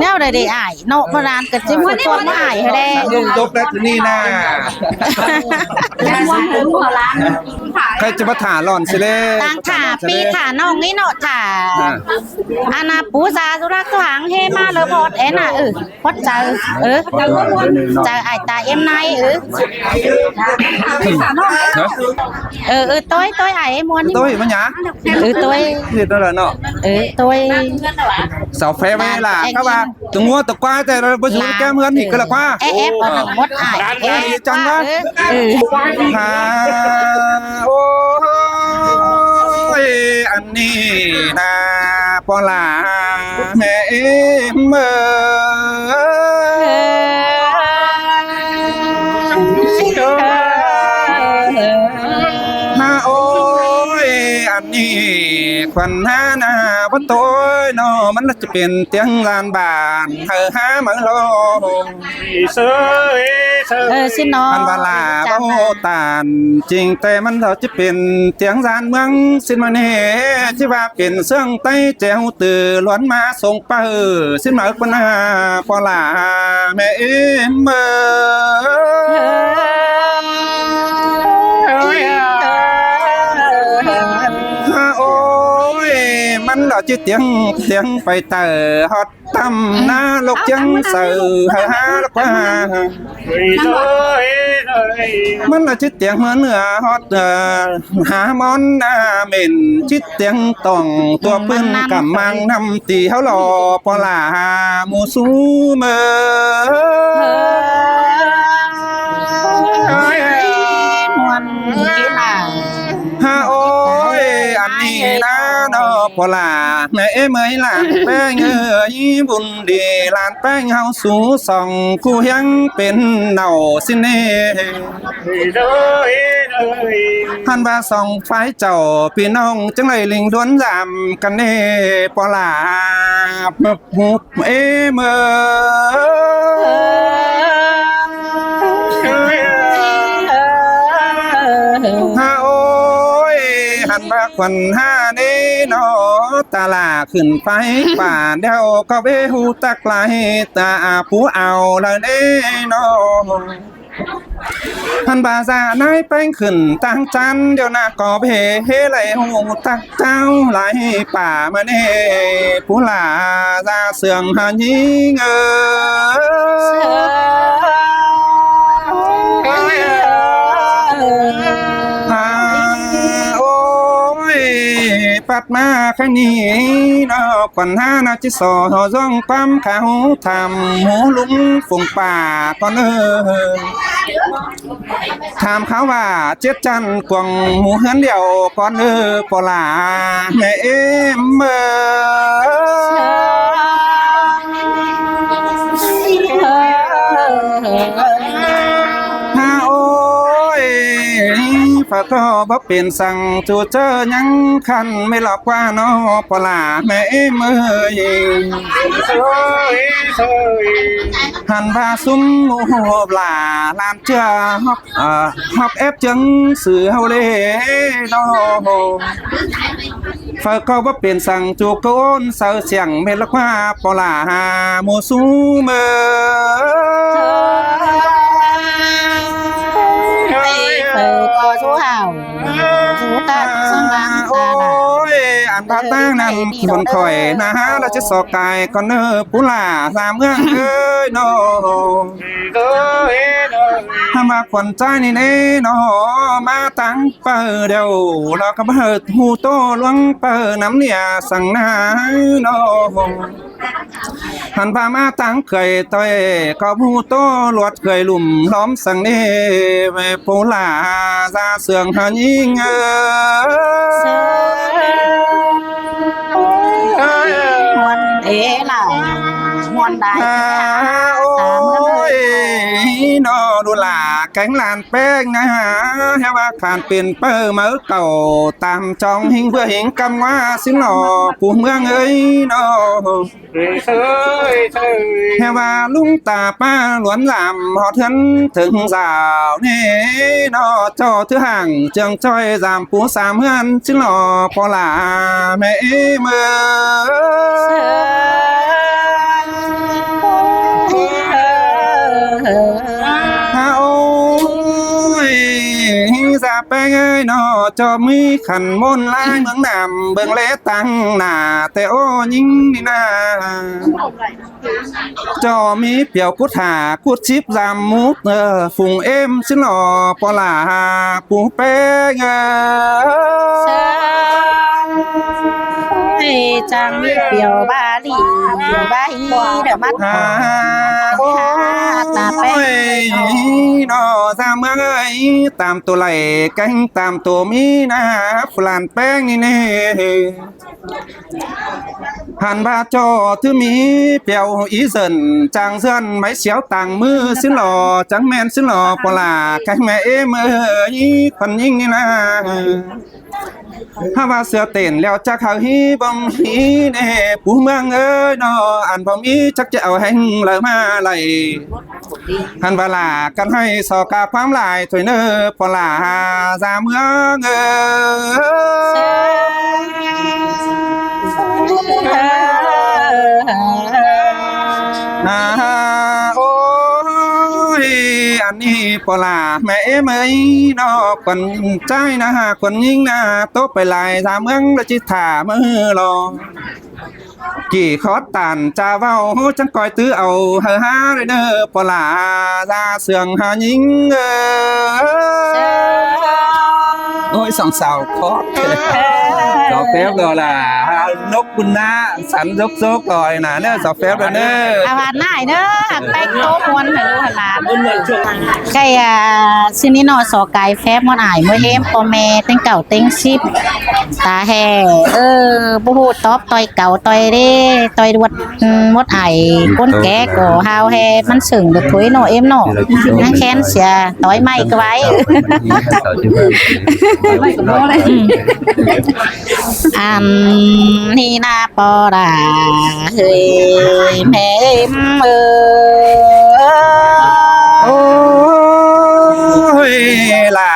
แนวใดๆอ้ายเนาะโบราณก็สิพูดตัวมาอ้ายให้ได้ ลุงจบแล้วทีนี้นะใครจะมาถ่าหล่อนสิเล่ ต่างถ่าปีถ่าน้องนี่เนาะถ่าอาณาปูซาสุรักษ์หางเฮมาเลยพอดเอ็น่ะพอดเจอเจอไอ้ตาเอ็มนายต้อยไอ้มวนนี่ tôi mà nhá ต้อย thì đó là nọ ต้อย sao phê với là các bạn tôi mua tập qua thì bây giờ kem hơn thì cái là qua เอฟเอาหนังมดอ้าย จังวะฮาโอ้ยอันนี้นะปอลาแม่เอ็มมาโอ้ยอันนี้ควันหาหน้าวันโตยเนาะมันจะเป็นเตียงลานบานหามาโลสินอ มันบาลาเบ้าตานจริงแต่มันเราจะเป็นเตียงลานเมืองสินมาเน่ที่ว่าเป็นเสื่องไต้แจวตื่นล้วนมาส่งไปสินมาปนาปอลาแม่เอ็มโอ้ยมันเราจะเตียงไปเตอฮอตตำหน้าลูกจังเสือหาลูกว่ามันเราจะเตียงเหมือนเนื้อฮอตหามอนหน้าเหม็นจิตเตียงต้องตัวปืนกำมังนำตีเขาหล่อปอลาหมูซูเมอมวนกีฬา ฮาโอ้ยอันนี้นะเนาะพอลาแม่เมื่อยลานแป้งบุญดีลานแป้งเฮาสู่ส่องคู่ยังเป็นเน่าสิเน่หันบาส่องไฟเจ้าพี่น้องจังไรลิงล้วนยำกันเน่พอลาหุบเมื่อโอ้ยหันมาควันห้าเน่นอตาลาขึ้นไปป่าเดียวก็เบหูตะไกลตาผู้เอาเลยเน่นอหันบาซาในแป้งขึ้นตั้งจันเดี๋ยวนาก็เบเฮไหลหูตักเจ้าไหลป่ามาเน่ผู้ลาซาเสื่องหายิงปัดมาแค่นี้เนาะก่อนหน้านาจิสอร้องปั๊มเขาทำหูลุงฝุ่งป่าก่อนถามเขาว่าเจ็ดจันกวงหมูเฮือนเดียวก่อนปอลาแม่เอ็มฝากก็บ่เป็นสั่งจูเจอยังคันไม่หลอกว่าน้อปลาแม่เมื่อยหันพาซุ้มหัวปลาลานเจ้าฮอบเอฟจังสื่อเฮาเล่น้อฝากก็บ่เป็นสั่งจูโกนเสือเสียงไม่หลอกว่าปลาหมูซูเมื่อก็ชูเห่าชูตาซึ่งบางตาโอ้ยอันพาตั้งนั้นคนคอยนะฮะเราจะสอกกายก่อนผู้ล่าสามเมืองโนถ้ามาขวัญใจนี่เน่นอมาตั้งเปิดเดียวเราก็เปิดหูโตล้วงเปิดน้ำเนี่ยสั่งนาโนหันพามาตั้งเคยต่อยก็หูโตลวดเคยลุ่มล้อมสั่งเน่ผู้ล่าซาเสื่องหายิงมวนล่ะมวนได้โอ้ยนอดูหลาแก๊งลานแป้งนะฮะเฮว่าขานเป็นเปิ้เมื่อเก่าตามจองหิงเพื่อหิงกำว่าสิหนอผู้เมืองเอ้ยนอเฮว่าลุงตาป้าหลวนลำหอดเถินถึงสาวนี่นอจอถือห่างเจียงจ้อยสามผู้สามเฮือนสิหนอพอลาแม่เมื่อ แป้งเอ้ยนอจอมีขันมนลายเมืองนำเบิ่งเลตั้งหน้าแต่โอ้ยิงนี่นาจอมีเปี่ยวกุดหากุดชิบลำมุกฝุ่งเอ็มสิหล่อปลาปูแป้งจังมีเปียวบาลีบาฮีเดมัดโอ้ตาแป้งนอสามเมืองเอ้ยตามตัวไหลแกงตามตัวมีนะฟลานแป้งนี่เน่หันบาจอที่มีเปียวอีเซินจางเซินไม่เสียวต่างมือสิหล่อจังแมนสิหล่อปลาแกงแม่เอ็มเอ้ยคนยิ่งนี่นะถ้าว่าเสือเต้นแล้วจะเข้าฮีบ่มฮีเน่ผู้เมืองเอ้ยนออันบ่มีจักจะเอาแห้งเลยมาไหลหันบาลากันให้สอกาความหลายถอยเนอปลาสามเมืองเอ้โอ้ยอันนี้ปลาแม่เอ๋ยนอคนใจนะคนยิ่งนะโตไปหลายสามเมืองแล้วจิถ่ามือรอกี่คอตันจะเว้าจังก้อยตื้อเอาเฮอฮาเลยเด้อปลาซาเสื่องหายิงโอ้ยสองสาวคอสาวแฟบเลยล่ะนกคุณนะสันยกก่อยนะเนี่ยสาวแฟบเลยเด้ออาหารน่ายเด้อแป้งโต๊ะมวนเหรอหลานไก่ซินี่นอสอไก่แฟบมวนอายเมื่อเฮมปอแม่เต็งเก่าเต็งชิบตาแห่บ่ฮู้ตอบต่อยเก่าต่อยเด้ต่อยดวดมดไอ้ก้นแก่ก็ฮาวแฮมันสึงเด็กถุยเนาะเอ็มเนาะนั่งแค้นเสียต่อยไม่ก็ไว้อันนี่นาปอดาเฮ้ยแม่โอ้ยล่ะ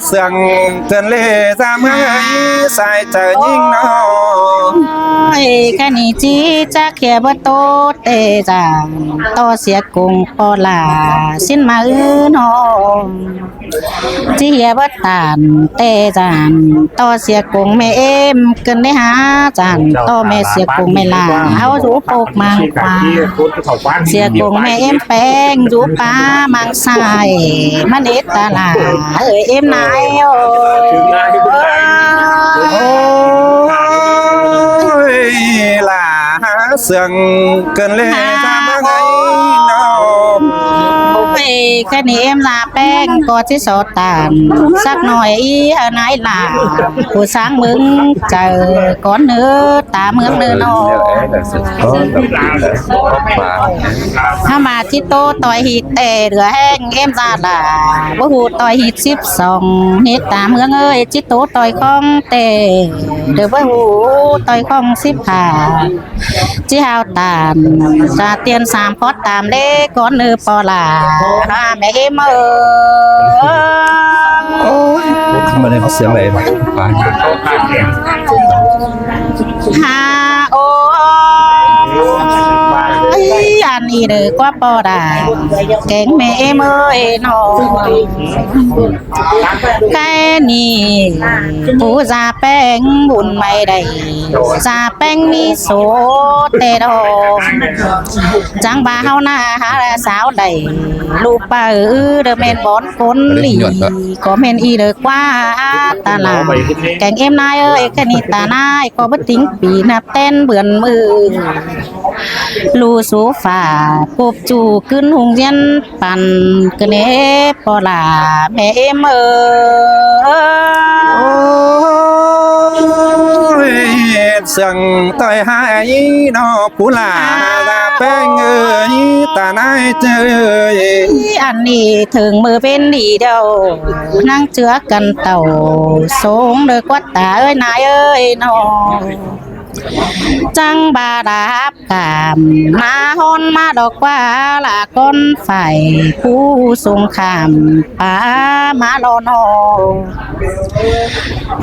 เสื่องเตือนเล่สามเมื่อยใส่เจอยิ่งน้องแค่นี้จีจะเขียบโตเตจังต่อเสียกุงปอลาสิ้นมาน้องจีเหียบตานเตจันต่อเสียกุงแม่เอ็มเกินได้หาจันต่อแม่เสียกุงไม่ลาเอาจูปกมังควาเสียกุงแม่เอ็มแป้งจูปามังใส่มันเอตาลาเอ็มนายโอ้ล่ะเสื่องเกินเลยทำไงน้องแค่นี้เอ็มลาแป้งก็ที่สอตานสักหน่อยนายลาผู้สร้างมึงเจอก้อนเนื้อตาเมืองเนื้อนอถ้ามาที่โตต่อยหิดแต่เหลือแห้งเอ็มซาลาบ่หูต่อยหิด12หิดตาเมืองเอ้ยจิโตต่อยของเตเดือบ่หูต่อยของ15จิฮาวตานซาเตียน3พอดตามเด้ก้อนเนื้อปอลาแม่เอ็มโอ้ยมาเลยเสียงอะไรฟังฮาโออันนี้เด้อกว่าปอดาแกงแม่เอ็มน้องแค่นี้ผู้ซาแป้งบุญไม่ได้ซาแป้งมีโสเตดองจังบ่าเฮาหน้าหาสาวได้ลูกป้าเด้อแม่นบ่อนคนหลีก็แม่นอีเด้อกว่าตาลาแกงเอ็มนายแค่นี้ตานายก็บ่ติ้งปีนับเต้นเบื่อนมือลูสูฟ้าปบจูขึ้นหงเรียนปั่นกะเนปอลาแม่เอ็มเสียงต่อยหายนอผู้ลาแป้งตานายเจออันนี้ถึงมือเป็นดีเดียวนั่งเจือกันเต่าสงเด้อกว่าตานายน้องจังบาดาบกามมาฮอนมาดอกว่าละก้นไฟผู้สงครามป่ามาลอนอ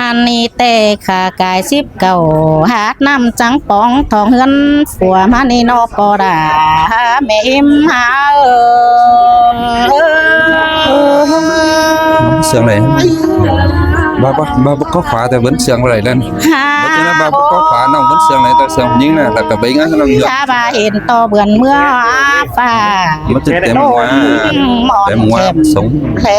อันนี้เตะขากาย19หาดน้ำจังปองทองเฮือนฝัวมานี่นอปอดาแม่อิมหา sườn này ba có khóa thì vẫn sườn lại lên bất cứ là ba có khóa nòng vẫn sườn này ta sườn nhưng là cái bánh á nó nhựa ถ้าบาเห็นต่อเบือนเมื่อฟ้า nó trực tiếp qua để mua sống แผล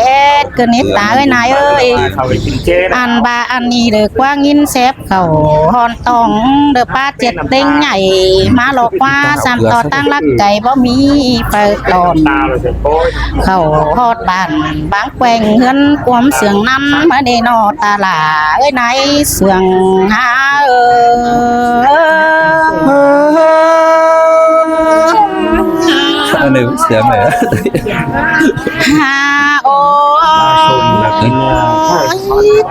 เกินนิดตาเอ้ยนายเอ้ย เข้าไปกินเจนะ อันบาอันนี้เด้อกว่างินแซบเขาฮอนตองเด้อป้าเจ็ดเต็งใหญ่มาหลอกว่าซ้ำต่อตั้งรักไก่บ่มีเปิดตอน ตาเราเสร็จโอ้ย เขาฮอดบ้านบางแกว่งเฮือนความเสียงนำมาเดนอตาหลาเอ้ยนายเสียงหาอันนี้เสียงไหน หาโอ้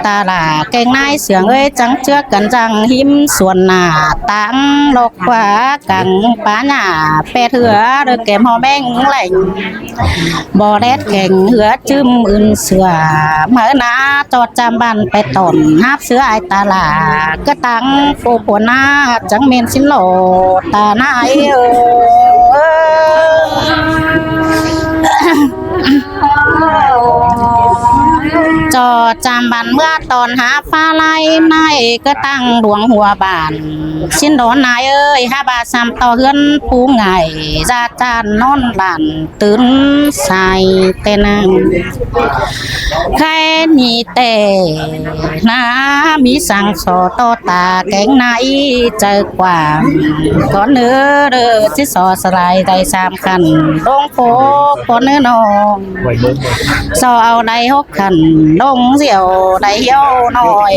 ตาหลาเก่งนายเสียงเอ้ยจังเจือกันจังหิมส่วนหน้าตังลกกว่ากังป้าหน้าแปดเถือเด้อแก้มหอแม่งแหล่งบ่แดดแข่งเหือจึมอื่นเสือเมื่อนาจอดจำบันไปตอนฮับเสือไอตาหลาก็ตังปูปวนาจังเมนสินโลตาหน้าไอจอจำบันเมื่อตอนหาฟ้าไล่ในก็ตั้งดวงหัวบานชิ้นโดนนายเอ้ยห้าบาทซ้ำต่อเฮือนปูไงจาจานนอนหลานตื่นใส่เตนังใครนี่แต่นามีสั่งสอต่อตาแกงนายเจอกว่าก่อนเนื้อเด้อที่สอสลายได้3คันลงโฟก่อนเนื้อนอง ไว้เบิ้ง สอเอาได้6คันลงเสี่ยวได้เหี่ยวน้อย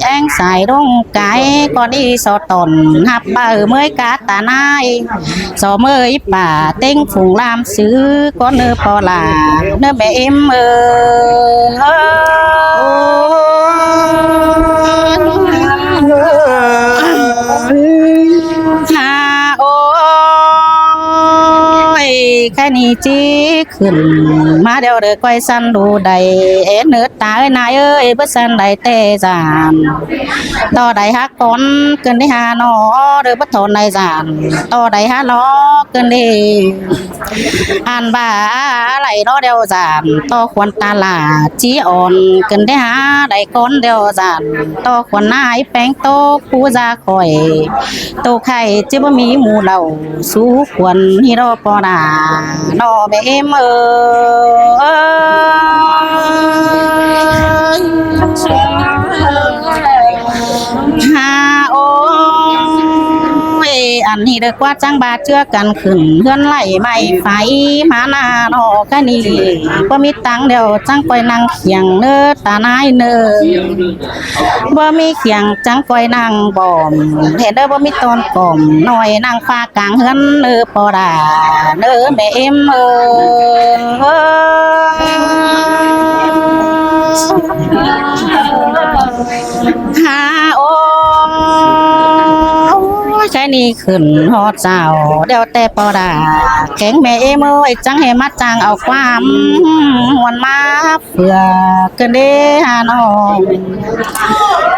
แองสายลงไก่ก่อนอีสอตนหับเบอเมื่อยกาตานายสอเมื่อยป่าเต้งฝูงลามซื้อก่อนเนื้อปอลาเนื้อแม่เอ็มฮาโอ้ยแค่นี้จีขึ้นมาเดี๋ยวเด็กไว้สันดูใดเอ็นเนื้อตาเอ้ยนายเอ้ยเพื่อสันใดเตจานต่อใดฮักปนเกินได้หาหนอเดือบัดทนในจานต่อใดหาล้อเกินได้อ่านบ่าอะไรเนาะเดียวจานต่อควรตาลาจีอ่อนเกินได้หาใดก้นเดียวจานต่อควรนายแป้งโตผู้จาคอยโตไข่จะบ่มีหมู่เราสู้ควรฮิโรปอดานอแม่เอ็มฮาโอ้ยอันนี้เด็กว่าจังบาเชื่อกันขึ้นเฮือนไหลไม่ไฟมาหน้านอกนี่บ่มีตังเดียวจังปล่อยนางเขียงเนื้อตานายเนื้อบ่มีเขียงจังปล่อยนางบ่อมเห็นเด้อบ่มีตอนก่อมหน่อยนางฟ้ากลางเฮือนเนื้อปอดาเนื้อแม่เอ็มฮาโอ้ใช่นี่ขึ้นฮอดเจ้าเดี๋ยวแต่ปอดาแข็งแม่เอ็มจังให้มาจังเอาความหวนมาเพื่อเกินเด้หาน้อง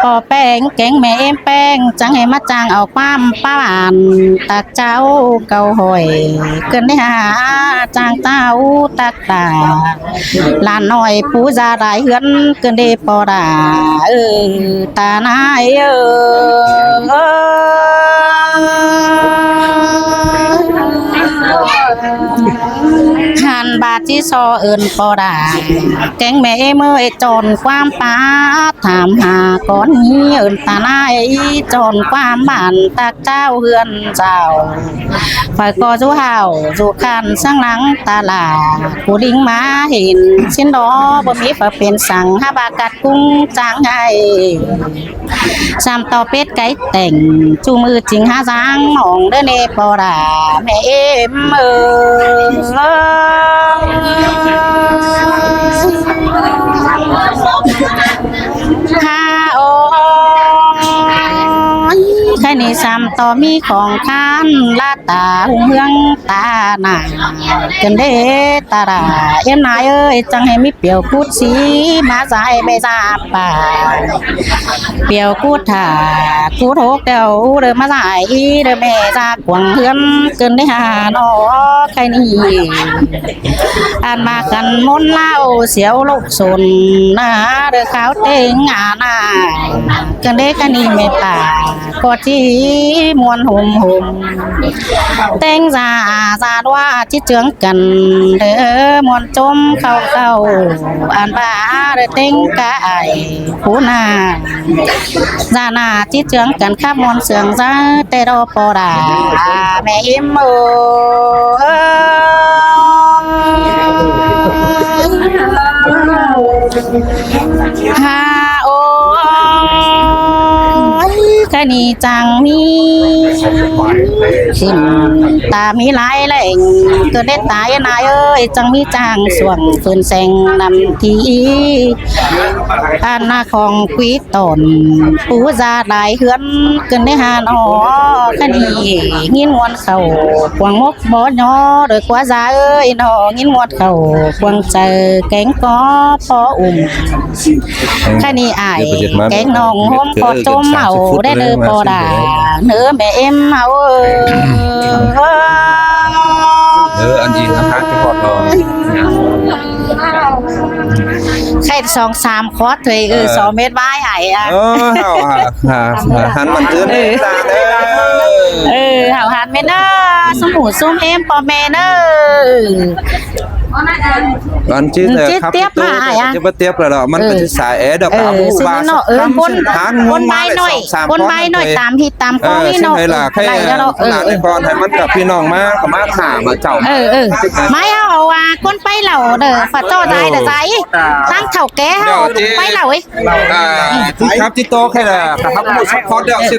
ปอแป้งแกงแม่เอ็มแป้งจังให้มาจังเอาความป้าบ้านตักเจ้าเก่าหอยเกินได้หาจางเต้าตักตาลานน้อยผู้จาได้เฮือนเกินได้ปอดาตานายหันบาทที่ซอเอิญปอดาแกงแม่เมื่อยจนความป้าถามหาก้อนนี้เอิญตาหน้าจนความบ้านตักเจ้าเฮือนเจ้าฝ่ายกอจูเห่าจูคันสร้างหลังตาลาผู้ลิงมาเห็นเช่นดอบ่มีฝาเป็นสั่งหาบากัดกุ้งจางไงสามต่อเป็ดไก่แต่งจูมือจริงหาจางมองเด้อเนปอดาแม่เอ็มฮาโอแค่นี้ นี้ซ้ำต่อมีของข้านลาตาหุงเฮืองตาหนากันเดตาราเอ็มนายเอ้ยจังให้มีเปียวพูดสีมาใส่ใบซาป่าเปียวกูดถ่ากูโถกเดียวเดิมมาใส่เดิมแม่จากหวังเฮือนเกินได้หาหนอใครนี่อ่านมากันมนเล่าเสียวลูกสนนะเดือขาวเต็งอาหน้ากันเด็กกันนี่ไม่ป่ากอดที่มวนห่มเต็งซาว่าจิเจืองกันเด้อมวนจมเข้าอ่านบ้าเด้อเต็งกายผู้นาซานาจิเจืองกันข้ามมวนเสืองซาแต่รอปอดาแม่อิมฮาโอแค่นี้จังมีสิ้นตามีหลายแหล่งเกิดได้ตายนายเอ้ยจังมีจางส่วงฝืนแสงนำทีอาณาของกุยตนปูจาได้เฮือนเกินได้หานอแค่นี้งินงวนเข่ากวางมกบ่ย่อโดยกว่าจาเอ้ยนองินงวนเข่ากวางเจอแกงกอพอแค่นี้อายแกงน้องหอมพอจมเมาได้เด้อพอดาเนื้อแม่เอ็มเอาอันนี้นะคะที่พอรอแค่2-3 คอร์สเถย2 เม็ดไว้ไอ้อะหันมันตื้นตาเด้อหันเม็ดเด้อสมูซุ่มเอ็มปอแม่เด้อก่อนที่จะเตียบมาจะมาเตียบแล้วมันก็จะสายดอกกาบูบาคนใบหน่อยตามที่ตามข้อนี่เนาะไหลแล้วเนาะก่อนให้มันกับพี่น้องมาก็มาถามมาเจ้าไม่เอาว่าคนไปเหล่าเด้อฝาจ้อใจเด้อใจตั้งเถ่าแก่เฮาไปเหล่าครับที่โตแค่ละครับหมดซัพพอร์ตเดี๋ยวสิ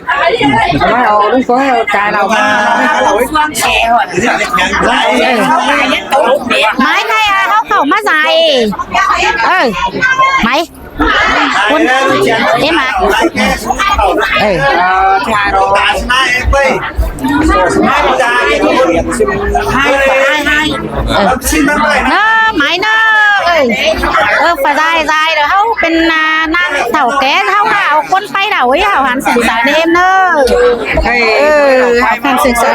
ไม่เอาลูกก็ใจเรามาไม้ใครอะเขาเข้ามาใส่ไม้คุณเอ็มมาไม้เนอะฝ่ายใจเดี๋ยวเขาเป็นนั่งเถ่าแก่เขาเอาคนไปเดี๋ยวเขาหันศึกษาเดมเนอะหันศึกษา